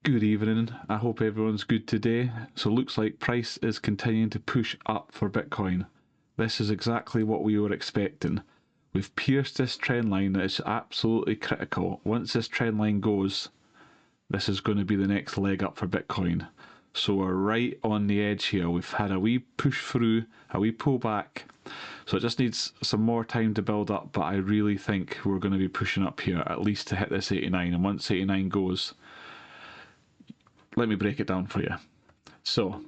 Good evening. I hope everyone's good today. So looks like price is continuing to push up for Bitcoin. This is exactly what we were expecting. We've pierced this trend line that is absolutely critical. Once this trend line goes, this is going to be the next leg up for Bitcoin. So we're right on the edge here. We've had a wee push through, a wee pull back. So it just needs some more time to build up, but I really think we're going to be pushing up here, at least to hit this 89. And once 89 goes, let me break it down for you. So,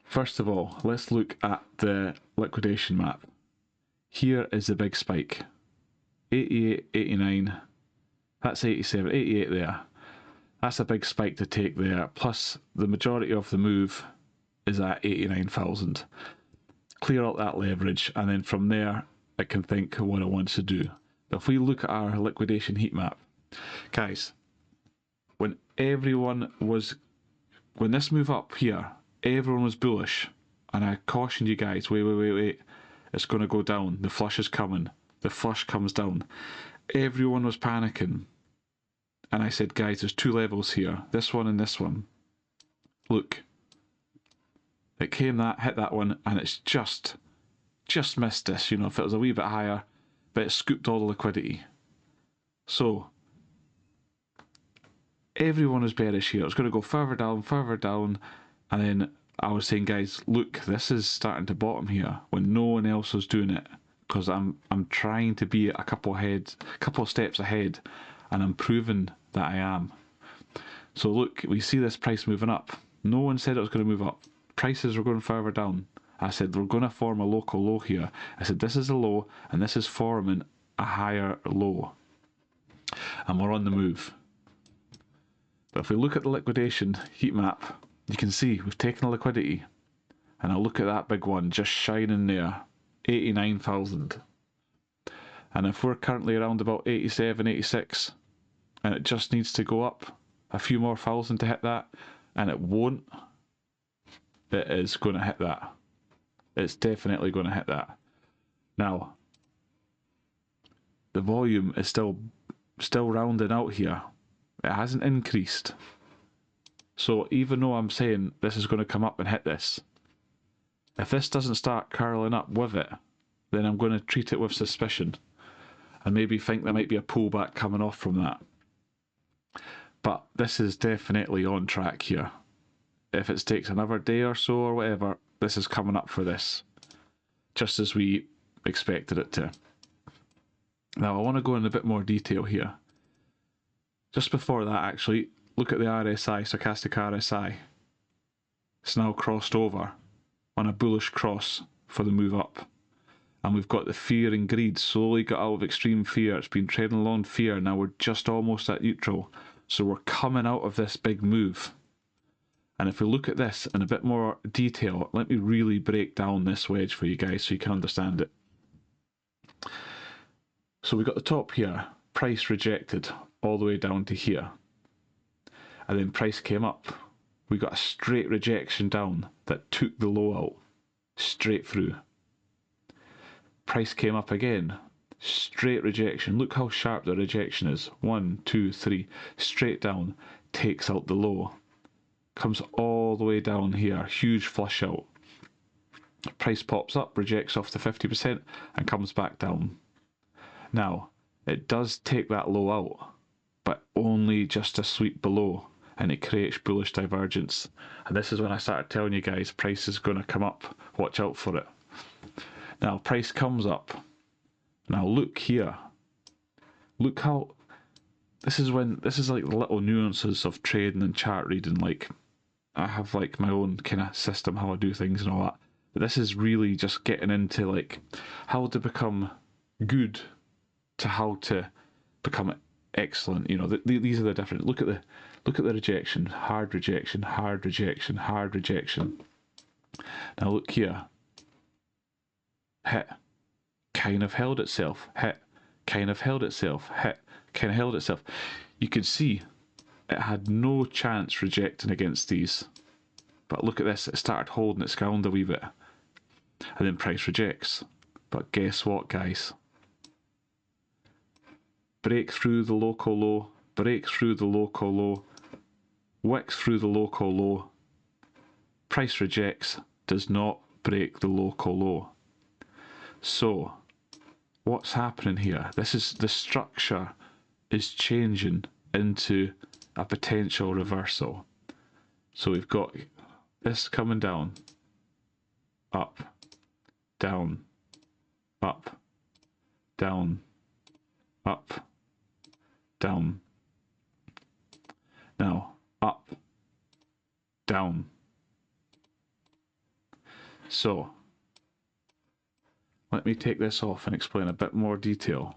first of all, let's look at the liquidation map. Here is the big spike. 88, 89, that's 87, 88 there. That's a big spike to take there, plus the majority of the move is at 89,000. Clear out that leverage, and then from there, it can think what it wants to do. If we look at our liquidation heat map, guys, when this move up here, everyone was bullish, and I cautioned you guys, wait, it's going to go down, the flush is coming, the flush comes down. Everyone was panicking, and I said, guys, there's two levels here, this one and this one. Look, it came hit that one, and it's just missed this. You know, if it was a wee bit higher, but it scooped all the liquidity. So everyone was bearish here. It was going to go further down, and then I was saying, guys, look, this is starting to bottom here when no one else was doing it, because I'm trying to be a couple of steps ahead, and I'm proving that I am. So look, we see this price moving up. No one said it was going to move up. Prices were going further down. I said we're going to form a local low here. I said this is a low, and this is forming a higher low, and we're on the move. But if we look at the liquidation heat map, you can see we've taken a liquidity, and I look at that big one just shining there, 89,000. And if we're currently around about 87, 86, and it just needs to go up a few more thousand to hit that, and it won't, it is going to hit that. It's definitely going to hit that. Now, the volume is still rounding out here. It hasn't increased. So even though I'm saying this is going to come up and hit this, if this doesn't start curling up with it, then I'm going to treat it with suspicion and maybe think there might be a pullback coming off from that. But this is definitely on track here. If it takes another day or so or whatever, this is coming up for this, just as we expected it to. Now I want to go in a bit more detail here. Just before that, actually, look at the RSI, stochastic RSI. It's now crossed over on a bullish cross for the move up. And we've got the fear and greed, slowly got out of extreme fear. It's been trading along fear, now we're just almost at neutral. So we're coming out of this big move. And if we look at this in a bit more detail, let me really break down this wedge for you guys so you can understand it. So we got the top here, price rejected all the way down to here. And then price came up. We got a straight rejection down that took the low out, straight through. Price came up again, straight rejection. Look how sharp the rejection is. 1, 2, 3, straight down, takes out the low. Comes all the way down here, huge flush out. Price pops up, rejects off the 50% and comes back down. Now, it does take that low out, but only just a sweep below, and it creates bullish divergence. And this is when I started telling you guys price is going to come up, watch out for it. Now, price comes up. Now look here. Look how, this is like the little nuances of trading and chart reading. Like, I have like my own kind of system how I do things and all that. But this is really just getting into like how to become good to how to become excellent. You know, these are the different. Look at the rejection, hard rejection, hard rejection, hard rejection. Now look here. Hit, kind of held itself. Hit, kind of held itself. Hit, kind of held itself. You could see it had no chance rejecting against these. But look at this, it started holding its ground a wee bit. And then price rejects. But guess what, guys? Break through the local low, break through the local low, wicks through the local low, price rejects, does not break the local low. So what's happening here? This is the structure is changing into a potential reversal. So we've got this coming down, up, down, up, down, up, down. Now, up, down. So, let me take this off and explain a bit more detail.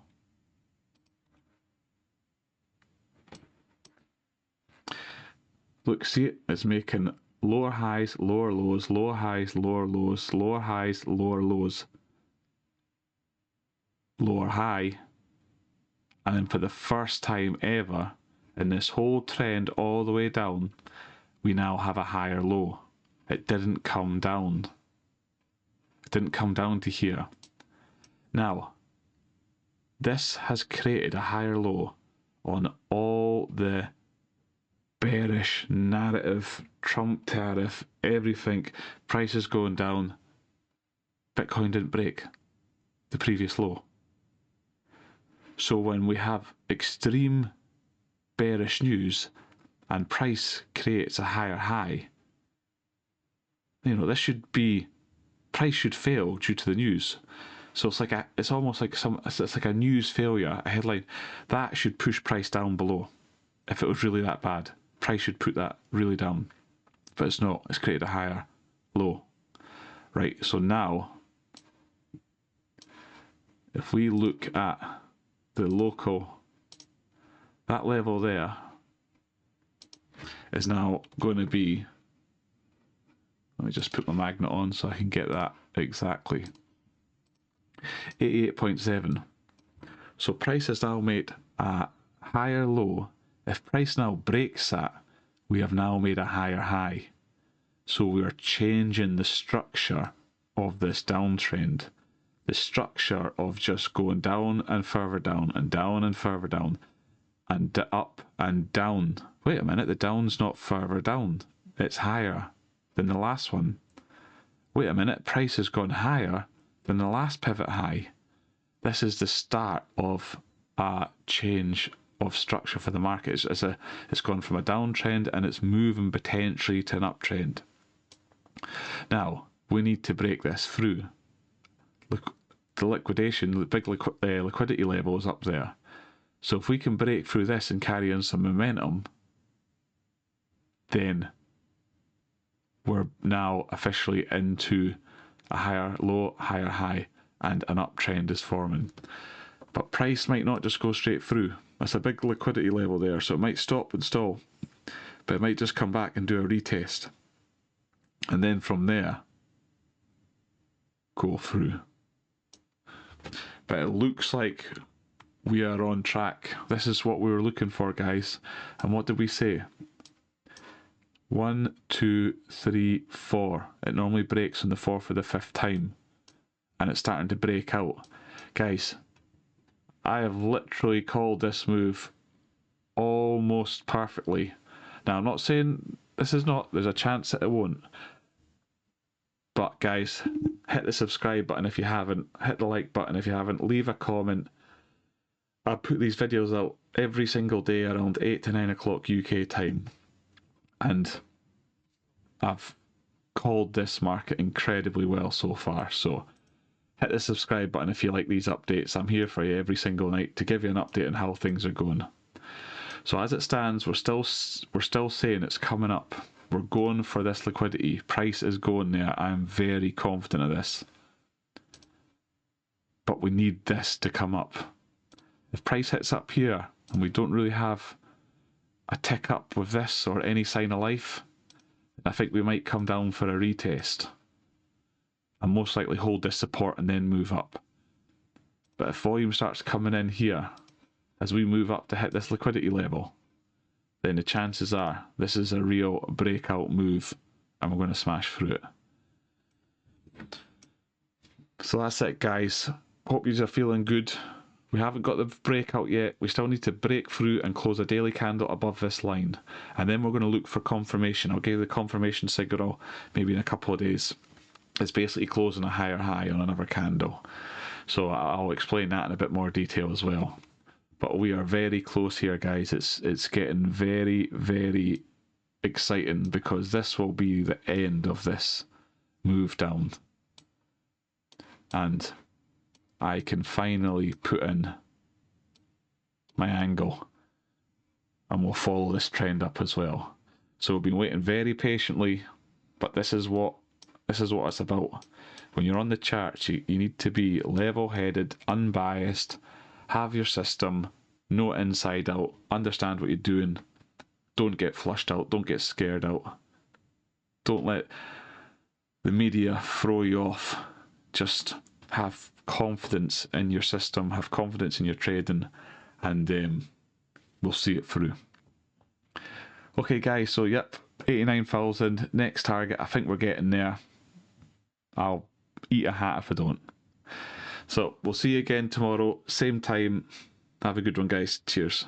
Look, see it? It's making lower highs, lower lows, lower highs, lower lows, lower highs, lower lows, lower high. And then for the first time ever, in this whole trend all the way down, we now have a higher low. It didn't come down. It didn't come down to here. Now, this has created a higher low on all the bearish narrative, Trump tariff, everything, prices going down. Bitcoin didn't break the previous low. So when we have extreme bearish news and price creates a higher high, you know, this should be, price should fail due to the news. So it's like it's almost like it's like a news failure, a headline that should push price down below. If it was really that bad, price should put that really down, but it's not. It's created a higher low, right? So now, if we look at the local, that level there is now going to be, let me just put my magnet on so I can get that exactly, 88.7. So price has now made a higher low. If price now breaks that, we have now made a higher high. So we are changing the structure of this downtrend. The structure of just going down and further down and down and further down and up and down. Wait a minute, the down's not further down. It's higher than the last one. Wait a minute, price has gone higher than the last pivot high. This is the start of a change of structure for the market. It's gone from a downtrend and it's moving potentially to an uptrend. Now, we need to break this through. Look, the liquidation, the big liquidity level is up there. So if we can break through this and carry on some momentum, then we're now officially into a higher low, higher high, and an uptrend is forming. But price might not just go straight through. That's a big liquidity level there, so it might stop and stall, but it might just come back and do a retest. And then from there, go through. But it looks like we are on track. This is what we were looking for, guys. And what did we say? 1, 2, 3, 4. It normally breaks on the 4th or the 5th time. And it's starting to break out. Guys, I have literally called this move almost perfectly. Now, I'm not saying this is not, there's a chance that it won't. But guys, hit the subscribe button if you haven't, hit the like button if you haven't, leave a comment. I put these videos out every single day around 8 to 9 o'clock UK time. And I've called this market incredibly well so far. So hit the subscribe button if you like these updates. I'm here for you every single night to give you an update on how things are going. So as it stands, we're still saying it's coming up. We're going for this liquidity. Price is going there. I'm very confident of this. But we need this to come up. If price hits up here and we don't really have a tick up with this or any sign of life, I think we might come down for a retest and most likely hold this support and then move up. But if volume starts coming in here as we move up to hit this liquidity level, then the chances are this is a real breakout move and we're going to smash through it. So that's it, guys. Hope you are feeling good. We haven't got the breakout yet. We still need to break through and close a daily candle above this line. And then we're going to look for confirmation. I'll give you the confirmation signal maybe in a couple of days. It's basically closing a higher high on another candle. So I'll explain that in a bit more detail as well. But we are very close here, guys. It's getting very, very exciting because this will be the end of this move down. And I can finally put in my angle and we'll follow this trend up as well. So we've been waiting very patiently, but this is what it's about. When you're on the charts, you need to be level-headed, unbiased, have your system, know it inside out, understand what you're doing, don't get flushed out, don't get scared out, don't let the media throw you off. Just have confidence in your system, have confidence in your trading, and we'll see it through. Okay guys, so yep, 89,000, next target, I think we're getting there. I'll eat a hat if I don't. So we'll see you again tomorrow, same time. Have a good one guys, cheers.